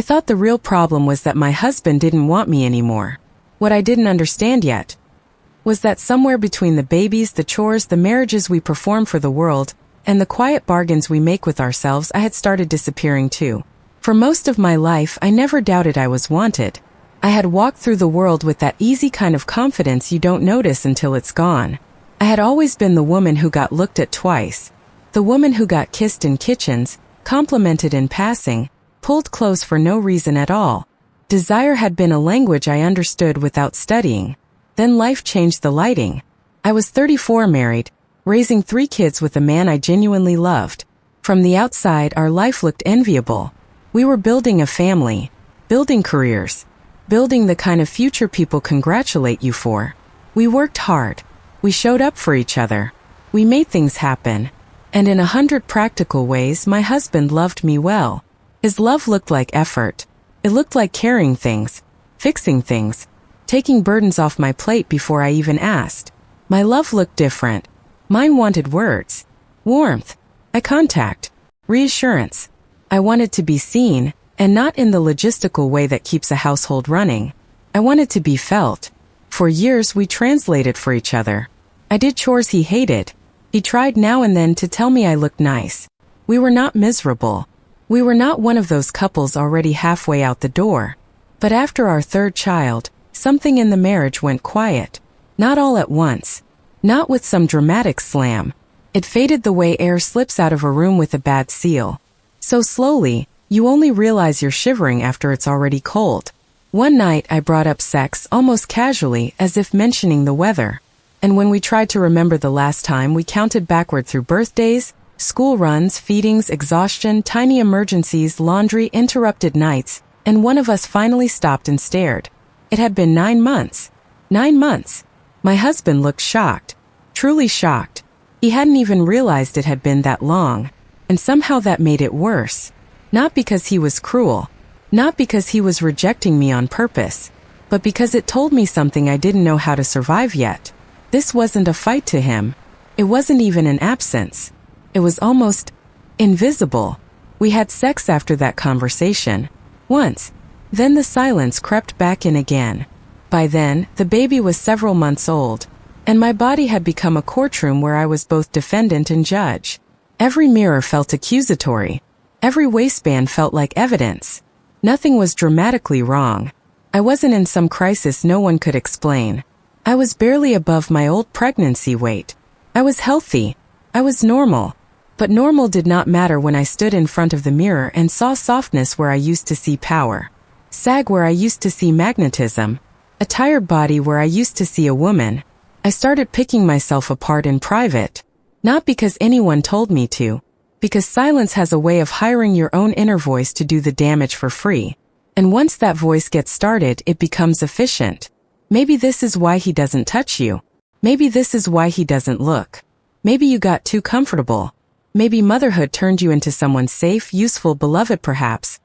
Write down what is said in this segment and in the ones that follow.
I thought the real problem was that my husband didn't want me anymore. What I didn't understand yet was that somewhere between the babies, the chores, the marriages we perform for the world, and the quiet bargains we make with ourselves, I had started disappearing too. For most of my life, I never doubted I was wanted. I had walked through the world with that easy kind of confidence you don't notice until it's gone. I had always been the woman who got looked at twice. The woman who got kissed in kitchens, complimented in passing, pulled clothes for no reason at all. Desire had been a language I understood without studying. Then life changed the lighting. I was 34, married, raising 3 kids with a man I genuinely loved. From the outside, our life looked enviable. We were building a family, building careers, building the kind of future people congratulate you for. We worked hard. We showed up for each other. We made things happen. And in 100 practical ways, my husband loved me well. His love looked like effort. It looked like carrying things, fixing things, taking burdens off my plate before I even asked. My love looked different. Mine wanted words, warmth, eye contact, reassurance. I wanted to be seen, and not in the logistical way that keeps a household running. I wanted to be felt. For years we translated for each other. I did chores he hated. He tried now and then to tell me I looked nice. We were not miserable. We were not one of those couples already halfway out the door. But after our 3rd child, something in the marriage went quiet. Not all at once. Not with some dramatic slam. It faded the way air slips out of a room with a bad seal. So slowly, you only realize you're shivering after it's already cold. One night I brought up sex almost casually, as if mentioning the weather. And when we tried to remember the last time, we counted backward through birthdays, school runs, feedings, exhaustion, tiny emergencies, laundry, interrupted nights, and one of us finally stopped and stared. It had been 9 months. 9 months. My husband looked shocked. Truly shocked. He hadn't even realized it had been that long. And somehow that made it worse. Not because he was cruel. Not because he was rejecting me on purpose. But because it told me something I didn't know how to survive yet. This wasn't a fight to him. It wasn't even an absence. It was almost invisible. We had sex after that conversation. Once. Then the silence crept back in again. By then, the baby was several months old, and my body had become a courtroom where I was both defendant and judge. Every mirror felt accusatory. Every waistband felt like evidence. Nothing was dramatically wrong. I wasn't in some crisis no one could explain. I was barely above my old pregnancy weight. I was healthy. I was normal. But normal did not matter when I stood in front of the mirror and saw softness where I used to see power. Sag where I used to see magnetism. A tired body where I used to see a woman. I started picking myself apart in private. Not because anyone told me to. Because silence has a way of hiring your own inner voice to do the damage for free. And once that voice gets started, it becomes efficient. Maybe this is why he doesn't touch you. Maybe this is why he doesn't look. Maybe you got too comfortable. Maybe motherhood turned you into someone safe, useful, beloved perhaps,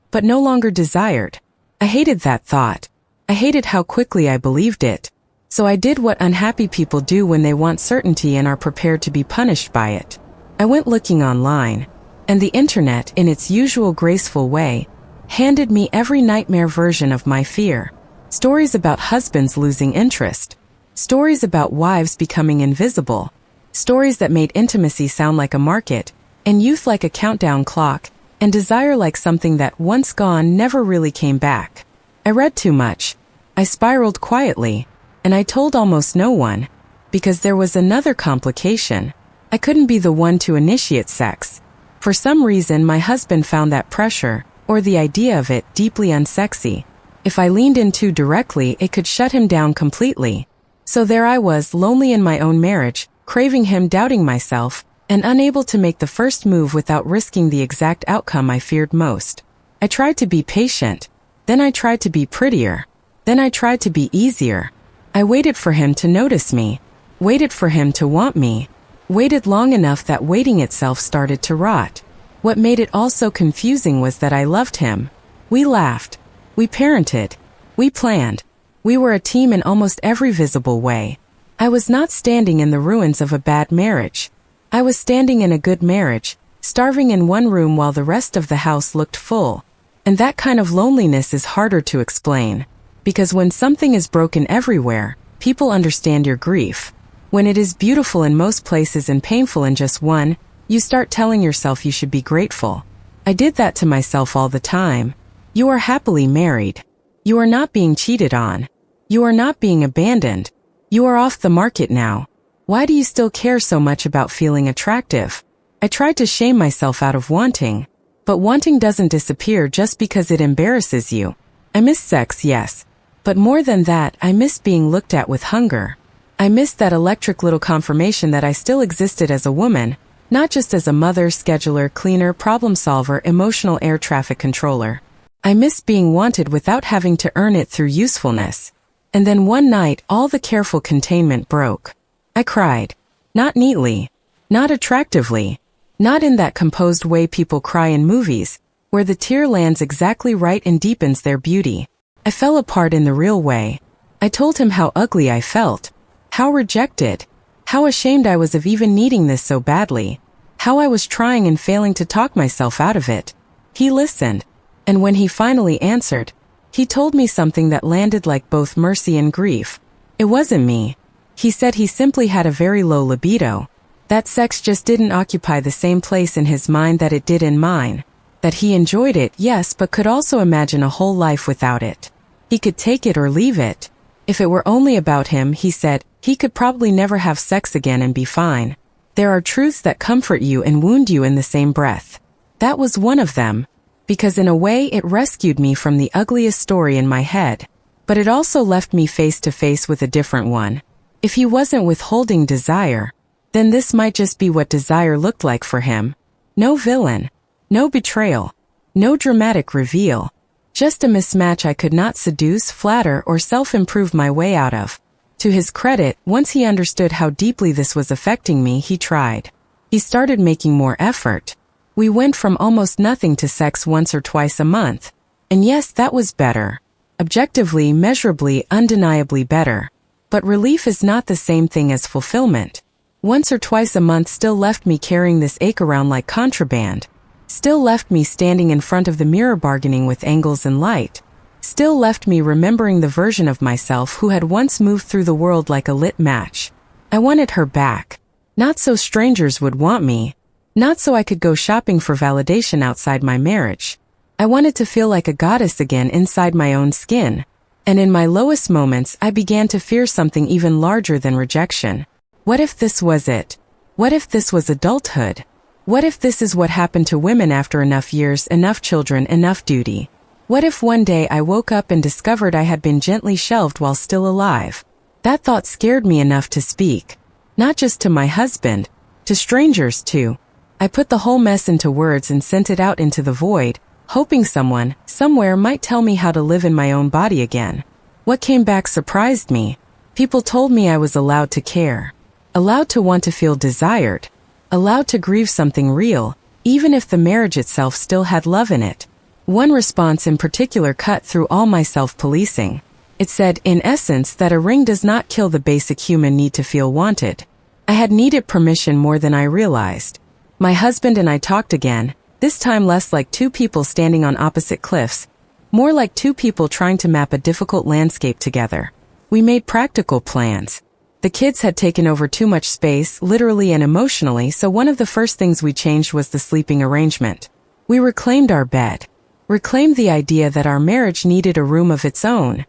but no longer desired. I hated that thought. I hated how quickly I believed it. So I did what unhappy people do when they want certainty and are prepared to be punished by it. I went looking online, and the internet, in its usual graceful way, handed me every nightmare version of my fear. Stories about husbands losing interest. Stories about wives becoming invisible. Stories that made intimacy sound like a market, and youth like a countdown clock, and desire like something that, once gone, never really came back. I read too much. I spiraled quietly, and I told almost no one, because there was another complication. I couldn't be the one to initiate sex. For some reason, my husband found that pressure, or the idea of it, deeply unsexy. If I leaned in too directly, it could shut him down completely. So there I was, lonely in my own marriage, craving him, doubting myself, and unable to make the first move without risking the exact outcome I feared most. I tried to be patient. Then I tried to be prettier. Then I tried to be easier. I waited for him to notice me. Waited for him to want me. Waited long enough that waiting itself started to rot. What made it all so confusing was that I loved him. We laughed. We parented. We planned. We were a team in almost every visible way. I was not standing in the ruins of a bad marriage. I was standing in a good marriage, starving in one room while the rest of the house looked full. And that kind of loneliness is harder to explain. Because when something is broken everywhere, people understand your grief. When it is beautiful in most places and painful in just one, you start telling yourself you should be grateful. I did that to myself all the time. You are happily married. You are not being cheated on. You are not being abandoned. You are off the market now. Why do you still care so much about feeling attractive? I tried to shame myself out of wanting. But wanting doesn't disappear just because it embarrasses you. I miss sex, yes. But more than that, I miss being looked at with hunger. I miss that electric little confirmation that I still existed as a woman, not just as a mother, scheduler, cleaner, problem solver, emotional air traffic controller. I miss being wanted without having to earn it through usefulness. And then one night, all the careful containment broke. I cried. Not neatly. Not attractively. Not in that composed way people cry in movies, where the tear lands exactly right and deepens their beauty. I fell apart in the real way. I told him how ugly I felt. How rejected. How ashamed I was of even needing this so badly. How I was trying and failing to talk myself out of it. He listened. And when he finally answered, he told me something that landed like both mercy and grief. It wasn't me. He said he simply had a very low libido. That sex just didn't occupy the same place in his mind that it did in mine. That he enjoyed it, yes, but could also imagine a whole life without it. He could take it or leave it. If it were only about him, he said, he could probably never have sex again and be fine. There are truths that comfort you and wound you in the same breath. That was one of them. Because in a way it rescued me from the ugliest story in my head. But it also left me face to face with a different one. If he wasn't withholding desire, then this might just be what desire looked like for him. No villain. No betrayal. No dramatic reveal. Just a mismatch I could not seduce, flatter, or self-improve my way out of. To his credit, once he understood how deeply this was affecting me, he tried. He started making more effort. We went from almost nothing to sex once or twice a month. And yes, that was better. Objectively, measurably, undeniably better. But relief is not the same thing as fulfillment. Once or twice a month still left me carrying this ache around like contraband. Still left me standing in front of the mirror bargaining with angles and light. Still left me remembering the version of myself who had once moved through the world like a lit match. I wanted her back. Not so strangers would want me. Not so I could go shopping for validation outside my marriage. I wanted to feel like a goddess again inside my own skin. And in my lowest moments, I began to fear something even larger than rejection. What if this was it? What if this was adulthood? What if this is what happened to women after enough years, enough children, enough duty? What if one day I woke up and discovered I had been gently shelved while still alive? That thought scared me enough to speak. Not just to my husband, to strangers too. I put the whole mess into words and sent it out into the void, hoping someone, somewhere might tell me how to live in my own body again. What came back surprised me. People told me I was allowed to care. Allowed to want to feel desired. Allowed to grieve something real, even if the marriage itself still had love in it. One response in particular cut through all my self-policing. It said, in essence, that a ring does not kill the basic human need to feel wanted. I had needed permission more than I realized. My husband and I talked again, this time less like two people standing on opposite cliffs, more like two people trying to map a difficult landscape together. We made practical plans. The kids had taken over too much space, literally and emotionally, so one of the first things we changed was the sleeping arrangement. We reclaimed our bed. Reclaimed the idea that our marriage needed a room of its own.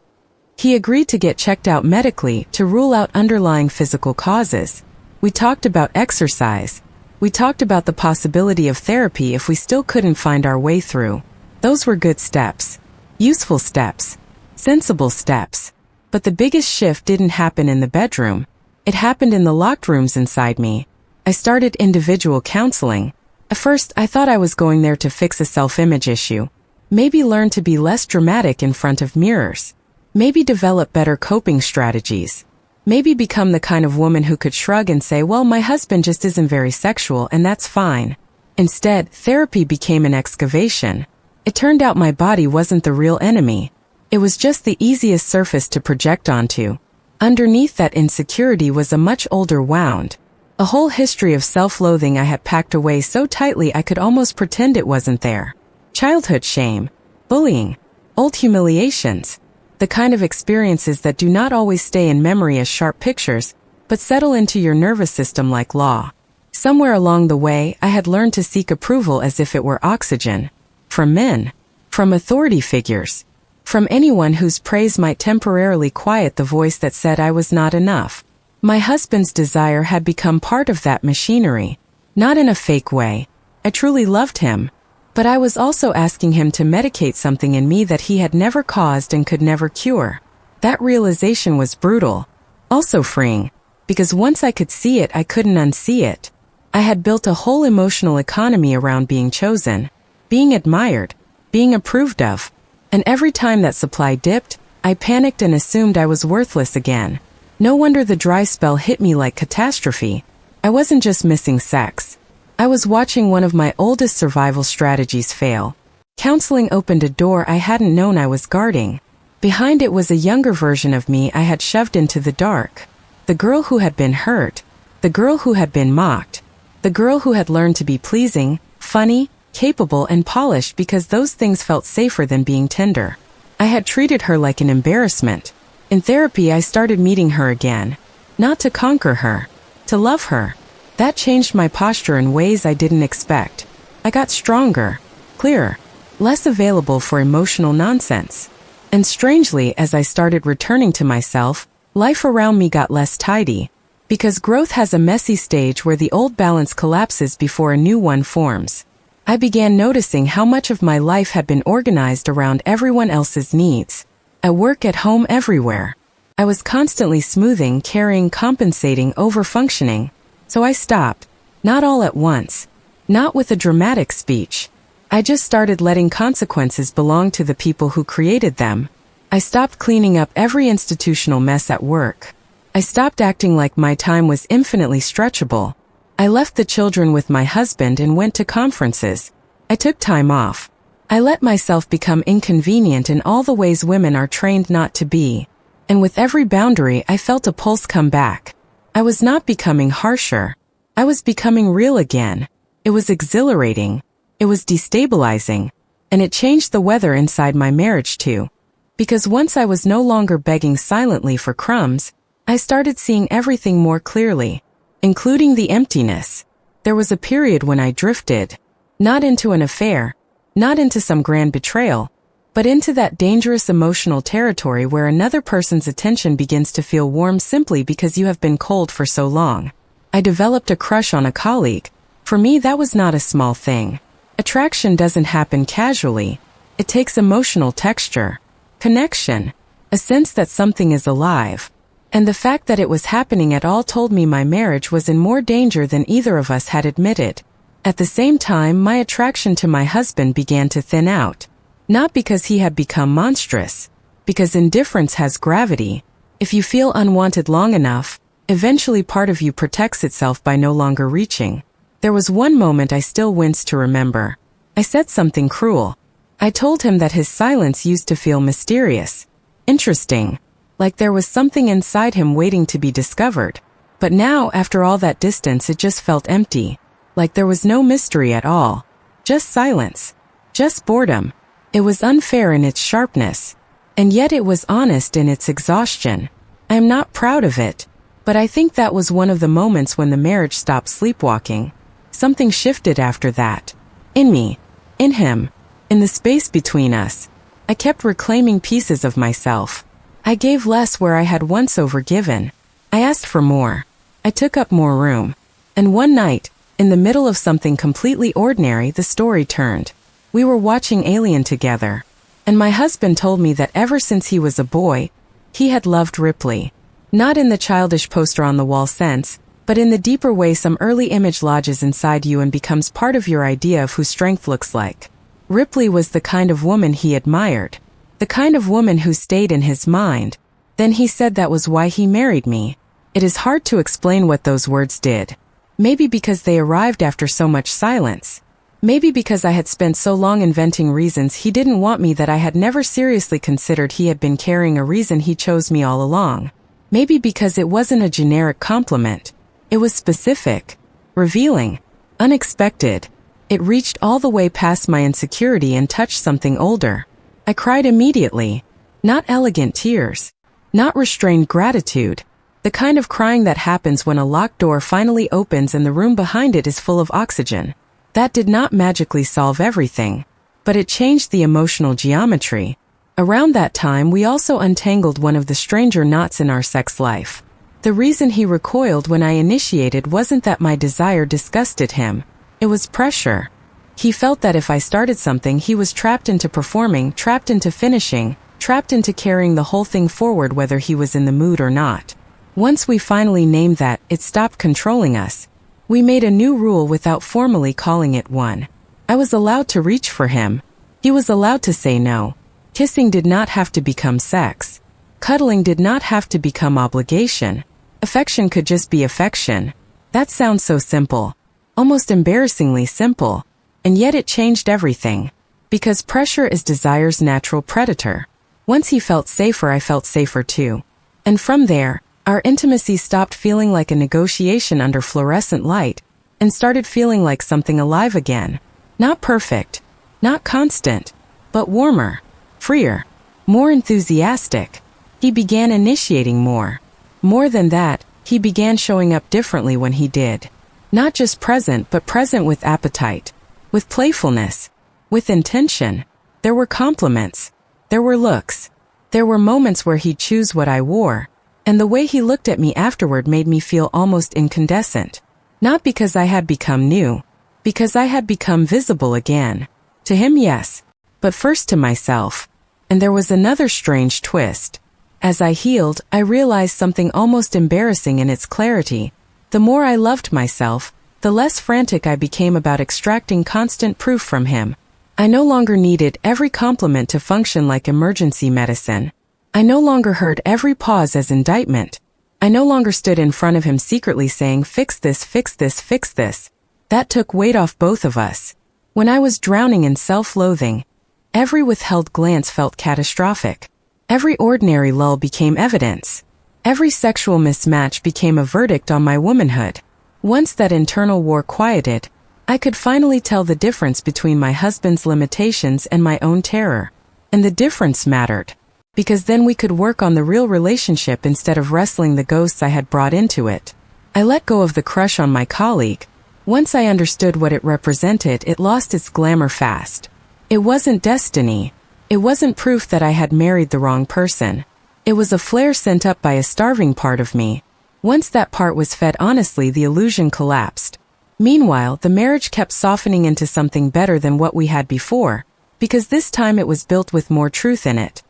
He agreed to get checked out medically to rule out underlying physical causes. We talked about exercise. We talked about the possibility of therapy if we still couldn't find our way through. Those were good steps. Useful steps. Sensible steps. But the biggest shift didn't happen in the bedroom. It happened in the locked rooms inside me. I started individual counseling. At first, I thought I was going there to fix a self-image issue. Maybe learn to be less dramatic in front of mirrors. Maybe develop better coping strategies. Maybe become the kind of woman who could shrug and say, well, my husband just isn't very sexual and that's fine. Instead, therapy became an excavation. It turned out my body wasn't the real enemy. It was just the easiest surface to project onto. Underneath that insecurity was a much older wound. A whole history of self-loathing I had packed away so tightly I could almost pretend it wasn't there. Childhood shame. bullying, old humiliations, the kind of experiences that do not always stay in memory as sharp pictures, but settle into your nervous system like law. Somewhere along the way, I had learned to seek approval as if it were oxygen. From men. From authority figures. From anyone whose praise might temporarily quiet the voice that said I was not enough. My husband's desire had become part of that machinery. Not in a fake way. I truly loved him. But I was also asking him to medicate something in me that he had never caused and could never cure. That realization was brutal. Also freeing. Because once I could see it, I couldn't unsee it. I had built a whole emotional economy around being chosen, being admired, being approved of. And every time that supply dipped, I panicked and assumed I was worthless again. No wonder the dry spell hit me like catastrophe. I wasn't just missing sex. I was watching one of my oldest survival strategies fail. Counseling opened a door I hadn't known I was guarding. Behind it was a younger version of me I had shoved into the dark. The girl who had been hurt. The girl who had been mocked. The girl who had learned to be pleasing, funny, capable, and polished because those things felt safer than being tender. I had treated her like an embarrassment. In therapy, I started meeting her again. Not to conquer her. To love her. That changed my posture in ways I didn't expect. I got stronger, clearer, less available for emotional nonsense. And strangely, as I started returning to myself, life around me got less tidy. Because growth has a messy stage where the old balance collapses before a new one forms. I began noticing how much of my life had been organized around everyone else's needs. At work, at home, everywhere. I was constantly smoothing, carrying, compensating, over-functioning. So I stopped. Not all at once. Not with a dramatic speech. I just started letting consequences belong to the people who created them. I stopped cleaning up every institutional mess at work. I stopped acting like my time was infinitely stretchable. I left the children with my husband and went to conferences. I took time off. I let myself become inconvenient in all the ways women are trained not to be. And with every boundary, I felt a pulse come back. I was not becoming harsher. I was becoming real again. It was exhilarating. It was destabilizing. And it changed the weather inside my marriage too. Because once I was no longer begging silently for crumbs, I started seeing everything more clearly, including the emptiness. There was a period when I drifted, not into an affair, not into some grand betrayal, but into that dangerous emotional territory where another person's attention begins to feel warm simply because you have been cold for so long. I developed a crush on a colleague. For me, that was not a small thing. Attraction doesn't happen casually. It takes emotional texture, connection, a sense that something is alive. And the fact that it was happening at all told me my marriage was in more danger than either of us had admitted. At the same time, my attraction to my husband began to thin out. Not because he had become monstrous, because indifference has gravity. If you feel unwanted long enough, eventually part of you protects itself by no longer reaching. There was one moment I still wince to remember. I said something cruel. I told him that his silence used to feel mysterious, interesting, like there was something inside him waiting to be discovered. But now, after all that distance, it just felt empty. Like there was no mystery at all. Just silence. Just boredom. It was unfair in its sharpness. And yet it was honest in its exhaustion. I am not proud of it. But I think that was one of the moments when the marriage stopped sleepwalking. Something shifted after that. In me. In him. In the space between us. I kept reclaiming pieces of myself. I gave less where I had once overgiven. I asked for more. I took up more room. And one night, in the middle of something completely ordinary, the story turned. We were watching Alien together. And my husband told me that ever since he was a boy, he had loved Ripley. Not in the childish poster-on-the-wall sense, but in the deeper way some early image lodges inside you and becomes part of your idea of who strength looks like. Ripley was the kind of woman he admired. The kind of woman who stayed in his mind. Then he said that was why he married me. It is hard to explain what those words did. Maybe because they arrived after so much silence. Maybe because I had spent so long inventing reasons he didn't want me that I had never seriously considered he had been carrying a reason he chose me all along. Maybe because it wasn't a generic compliment. It was specific, revealing, unexpected. It reached all the way past my insecurity and touched something older. I cried immediately. Not elegant tears. Not restrained gratitude. The kind of crying that happens when a locked door finally opens and the room behind it is full of oxygen. That did not magically solve everything, but it changed the emotional geometry. Around that time, we also untangled one of the stranger knots in our sex life. The reason he recoiled when I initiated wasn't that my desire disgusted him. It was pressure. He felt that if I started something, he was trapped into performing, trapped into finishing, trapped into carrying the whole thing forward whether he was in the mood or not. Once we finally named that, it stopped controlling us. We made a new rule without formally calling it one. I was allowed to reach for him. He was allowed to say no. Kissing did not have to become sex. Cuddling did not have to become obligation. Affection could just be affection. That sounds so simple. Almost embarrassingly simple. And yet it changed everything. Because pressure is desire's natural predator. Once he felt safer, I felt safer too. And from there, our intimacy stopped feeling like a negotiation under fluorescent light and started feeling like something alive again. Not perfect, not constant, but warmer, freer, more enthusiastic. He began initiating more. More than that, he began showing up differently when he did. Not just present, but present with appetite, with playfulness, with intention. There were compliments. There were looks. There were moments where he'd choose what I wore, and the way he looked at me afterward made me feel almost incandescent. Not because I had become new, because I had become visible again. To him, yes, but first to myself. And there was another strange twist. As I healed, I realized something almost embarrassing in its clarity. The more I loved myself, the less frantic I became about extracting constant proof from him. I no longer needed every compliment to function like emergency medicine. I no longer heard every pause as indictment. I no longer stood in front of him secretly saying, "Fix this, fix this, fix this." That took weight off both of us. When I was drowning in self-loathing, every withheld glance felt catastrophic. Every ordinary lull became evidence. Every sexual mismatch became a verdict on my womanhood. Once that internal war quieted, I could finally tell the difference between my husband's limitations and my own terror. And the difference mattered. Because then we could work on the real relationship instead of wrestling the ghosts I had brought into it. I let go of the crush on my colleague. Once I understood what it represented, it lost its glamour fast. It wasn't destiny. It wasn't proof that I had married the wrong person. It was a flare sent up by a starving part of me. Once that part was fed honestly, the illusion collapsed. Meanwhile, the marriage kept softening into something better than what we had before, because this time it was built with more truth in it.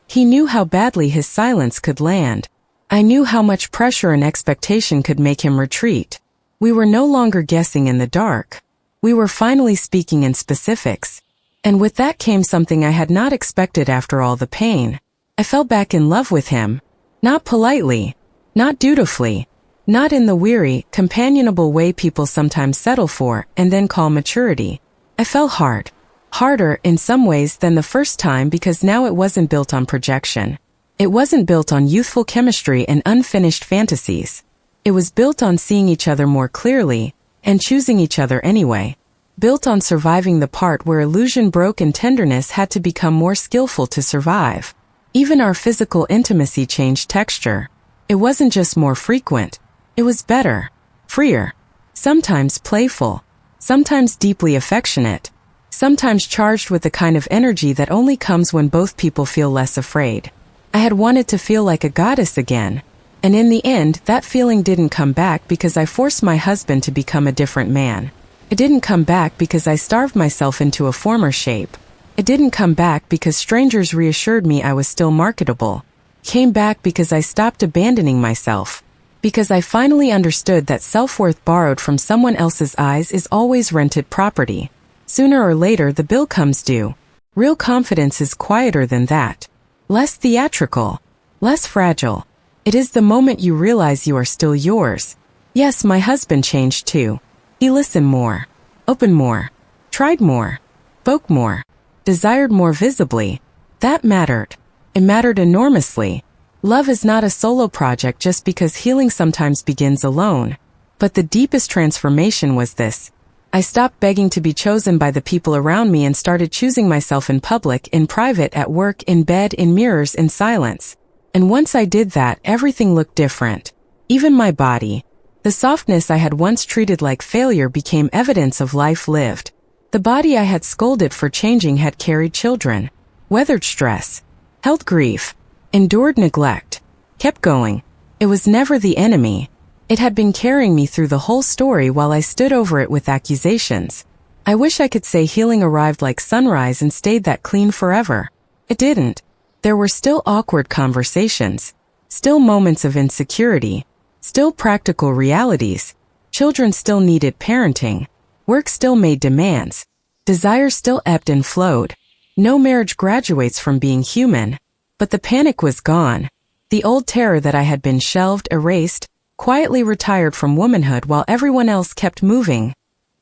He knew how badly his silence could land. I knew how much pressure and expectation could make him retreat. We were no longer guessing in the dark. We were finally speaking in specifics. And with that came something I had not expected after all the pain. I fell back in love with him. Not politely. Not dutifully. Not in the weary, companionable way people sometimes settle for and then call maturity. I fell hard. Harder, in some ways, than the first time because now it wasn't built on projection. It wasn't built on youthful chemistry and unfinished fantasies. It was built on seeing each other more clearly and choosing each other anyway. Built on surviving the part where illusion broke and tenderness had to become more skillful to survive. Even our physical intimacy changed texture. It wasn't just more frequent. It was better, freer, sometimes playful, sometimes deeply affectionate, sometimes charged with the kind of energy that only comes when both people feel less afraid. I had wanted to feel like a goddess again. And in the end, that feeling didn't come back because I forced my husband to become a different man. It didn't come back because I starved myself into a former shape. It didn't come back because strangers reassured me I was still marketable. It came back because I stopped abandoning myself. Because I finally understood that self-worth borrowed from someone else's eyes is always rented property. Sooner or later the bill comes due. Real confidence is quieter than that. Less theatrical. Less fragile. It is the moment you realize you are still yours. Yes, my husband changed too. He listened more, opened more, tried more, spoke more, desired more visibly. That mattered. It mattered enormously. Love is not a solo project just because healing sometimes begins alone. But the deepest transformation was this. I stopped begging to be chosen by the people around me and started choosing myself in public, in private, at work, in bed, in mirrors, in silence. And once I did that, everything looked different. Even my body. The softness I had once treated like failure became evidence of life lived. The body I had scolded for changing had carried children, weathered stress, held grief, endured neglect, kept going. It was never the enemy. It had been carrying me through the whole story while I stood over it with accusations. I wish I could say healing arrived like sunrise and stayed that clean forever. It didn't. There were still awkward conversations, still moments of insecurity, still practical realities. Children still needed parenting. Work still made demands. Desire still ebbed and flowed. No marriage graduates from being human. But the panic was gone. The old terror that I had been shelved, erased, quietly retired from womanhood while everyone else kept moving,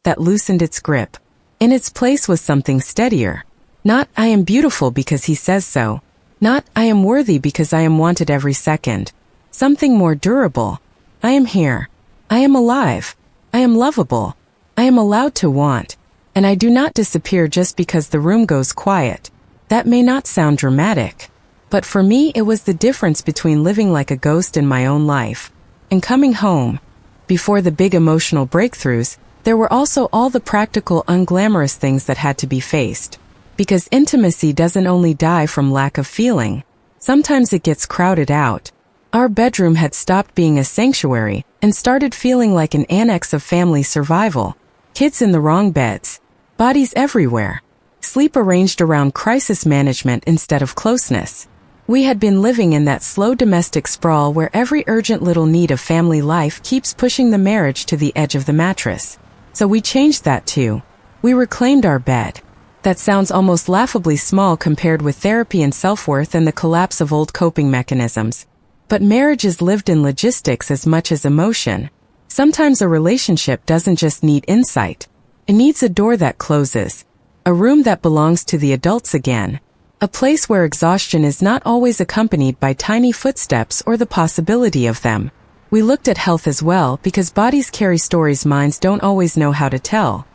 that loosened its grip. In its place was something steadier. Not, I am beautiful because he says so. Not, I am worthy because I am wanted every second. Something more durable. I am here. I am alive. I am lovable. I am allowed to want. And I do not disappear just because the room goes quiet. That may not sound dramatic. But for me, it was the difference between living like a ghost in my own life and coming home. Before the big emotional breakthroughs, there were also all the practical, unglamorous things that had to be faced. Because intimacy doesn't only die from lack of feeling. Sometimes it gets crowded out. Our bedroom had stopped being a sanctuary and started feeling like an annex of family survival. Kids in the wrong beds. Bodies everywhere. Sleep arranged around crisis management instead of closeness. We had been living in that slow domestic sprawl where every urgent little need of family life keeps pushing the marriage to the edge of the mattress. So we changed that too. We reclaimed our bed. That sounds almost laughably small compared with therapy and self-worth and the collapse of old coping mechanisms. But marriage is lived in logistics as much as emotion. Sometimes a relationship doesn't just need insight. It needs a door that closes. A room that belongs to the adults again. A place where exhaustion is not always accompanied by tiny footsteps or the possibility of them. We looked at health as well because bodies carry stories minds don't always know how to tell.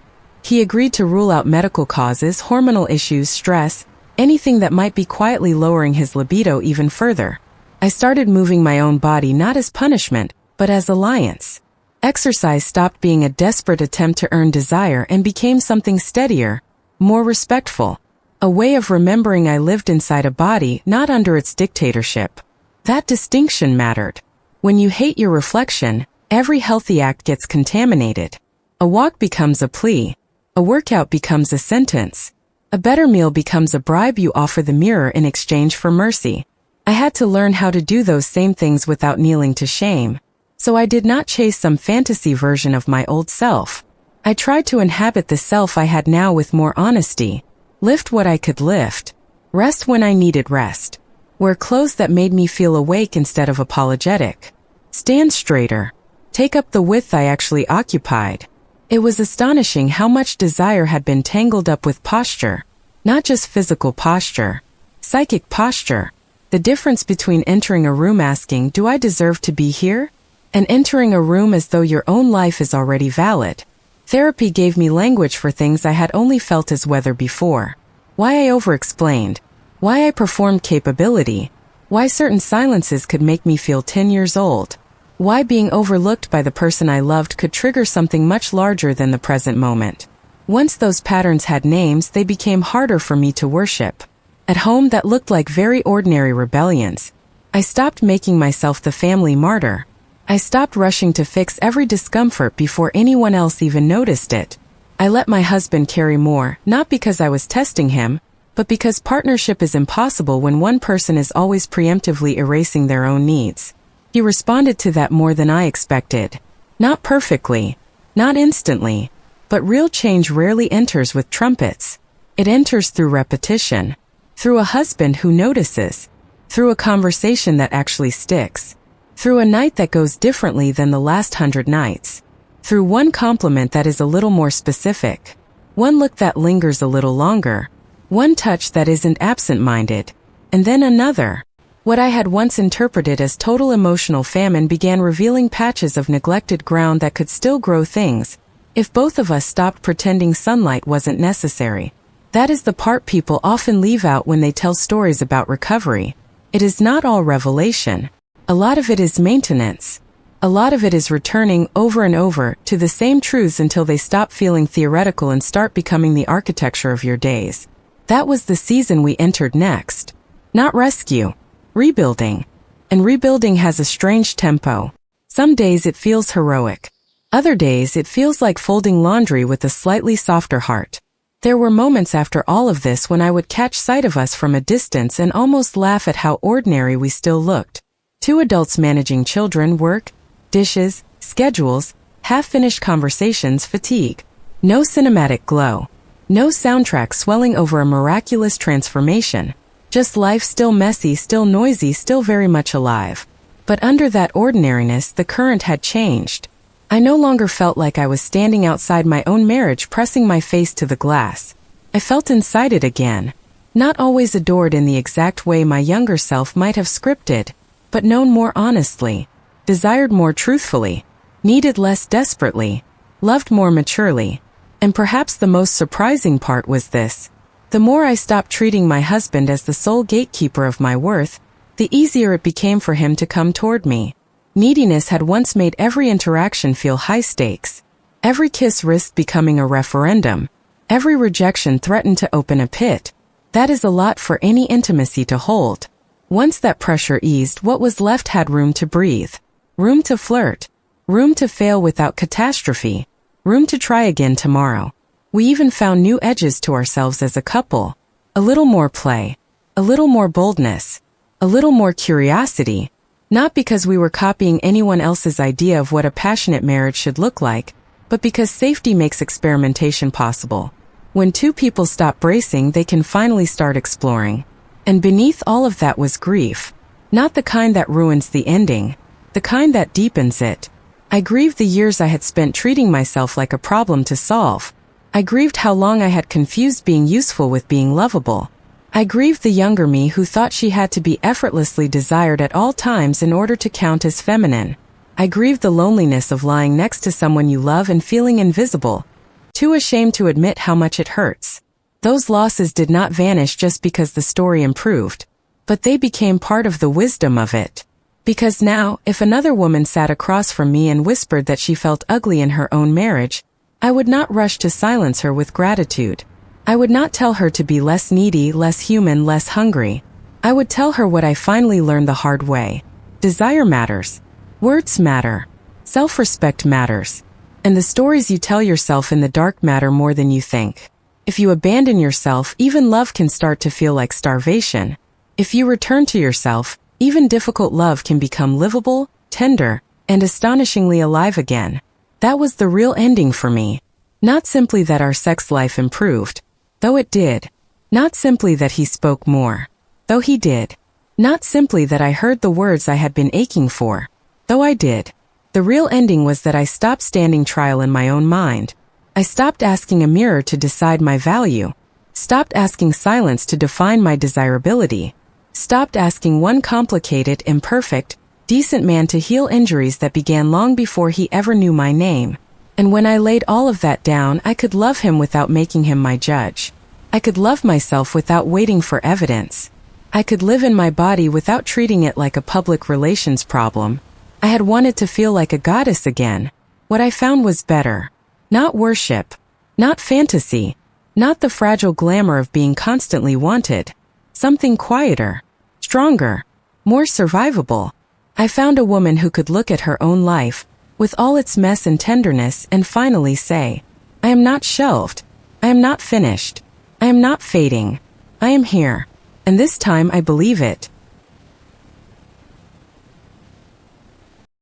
He agreed to rule out medical causes, hormonal issues, stress, anything that might be quietly lowering his libido even further. I started moving my own body not as punishment, but as alliance. Exercise stopped being a desperate attempt to earn desire and became something steadier, more respectful. A way of remembering I lived inside a body, not under its dictatorship. That distinction mattered. When you hate your reflection, every healthy act gets contaminated. A walk becomes a plea. A workout becomes a sentence. A better meal becomes a bribe you offer the mirror in exchange for mercy. I had to learn how to do those same things without kneeling to shame. So I did not chase some fantasy version of my old self. I tried to inhabit the self I had now with more honesty. Lift what I could lift. Rest when I needed rest. Wear clothes that made me feel awake instead of apologetic. Stand straighter. Take up the width I actually occupied. It was astonishing how much desire had been tangled up with posture. Not just physical posture. Psychic posture. The difference between entering a room asking, "Do I deserve to be here?" and entering a room as though your own life is already valid. Therapy gave me language for things I had only felt as weather before. Why I over-explained. Why I performed capability. Why certain silences could make me feel 10 years old. Why being overlooked by the person I loved could trigger something much larger than the present moment. Once those patterns had names, they became harder for me to worship. At home, that looked like very ordinary rebellions. I stopped making myself the family martyr. I stopped rushing to fix every discomfort before anyone else even noticed it. I let my husband carry more, not because I was testing him, but because partnership is impossible when one person is always preemptively erasing their own needs. He responded to that more than I expected. Not perfectly, not instantly, but real change rarely enters with trumpets. It enters through repetition, through a husband who notices, through a conversation that actually sticks. Through a night that goes differently than the last 100 nights. Through one compliment that is a little more specific. One look that lingers a little longer. One touch that isn't absent-minded. And then another. What I had once interpreted as total emotional famine began revealing patches of neglected ground that could still grow things. If both of us stopped pretending sunlight wasn't necessary. That is the part people often leave out when they tell stories about recovery. It is not all revelation. A lot of it is maintenance. A lot of it is returning over and over to the same truths until they stop feeling theoretical and start becoming the architecture of your days. That was the season we entered next. Not rescue. Rebuilding. And rebuilding has a strange tempo. Some days it feels heroic. Other days it feels like folding laundry with a slightly softer heart. There were moments after all of this when I would catch sight of us from a distance and almost laugh at how ordinary we still looked. Two adults managing children, work, dishes, schedules, half-finished conversations, fatigue. No cinematic glow. No soundtrack swelling over a miraculous transformation. Just life still messy, still noisy, still very much alive. But under that ordinariness, the current had changed. I no longer felt like I was standing outside my own marriage pressing my face to the glass. I felt inside it again. Not always adored in the exact way my younger self might have scripted, but known more honestly, desired more truthfully, needed less desperately, loved more maturely. And perhaps the most surprising part was this. The more I stopped treating my husband as the sole gatekeeper of my worth, the easier it became for him to come toward me. Neediness had once made every interaction feel high stakes. Every kiss risked becoming a referendum. Every rejection threatened to open a pit. That is a lot for any intimacy to hold. Once that pressure eased, what was left had room to breathe. Room to flirt. Room to fail without catastrophe. Room to try again tomorrow. We even found new edges to ourselves as a couple. A little more play. A little more boldness. A little more curiosity. Not because we were copying anyone else's idea of what a passionate marriage should look like, but because safety makes experimentation possible. When two people stop bracing, they can finally start exploring. And beneath all of that was grief. Not the kind that ruins the ending, the kind that deepens it. I grieved the years I had spent treating myself like a problem to solve. I grieved how long I had confused being useful with being lovable. I grieved the younger me who thought she had to be effortlessly desired at all times in order to count as feminine. I grieved the loneliness of lying next to someone you love and feeling invisible, too ashamed to admit how much it hurts. Those losses did not vanish just because the story improved, but they became part of the wisdom of it. Because now, if another woman sat across from me and whispered that she felt ugly in her own marriage, I would not rush to silence her with gratitude. I would not tell her to be less needy, less human, less hungry. I would tell her what I finally learned the hard way. Desire matters. Words matter. Self-respect matters. And the stories you tell yourself in the dark matter more than you think. If you abandon yourself, even love can start to feel like starvation. If you return to yourself, even difficult love can become livable, tender, and astonishingly alive again. That was the real ending for me. Not simply that our sex life improved, though it did. Not simply that he spoke more, though he did. Not simply that I heard the words I had been aching for, though I did. The real ending was that I stopped standing trial in my own mind. I stopped asking a mirror to decide my value. Stopped asking silence to define my desirability. Stopped asking one complicated, imperfect, decent man to heal injuries that began long before he ever knew my name. And when I laid all of that down, I could love him without making him my judge. I could love myself without waiting for evidence. I could live in my body without treating it like a public relations problem. I had wanted to feel like a goddess again. What I found was better. Not worship. Not fantasy. Not the fragile glamour of being constantly wanted. Something quieter. Stronger. More survivable. I found a woman who could look at her own life, with all its mess and tenderness, and finally say, I am not shelved. I am not finished. I am not fading. I am here. And this time I believe it.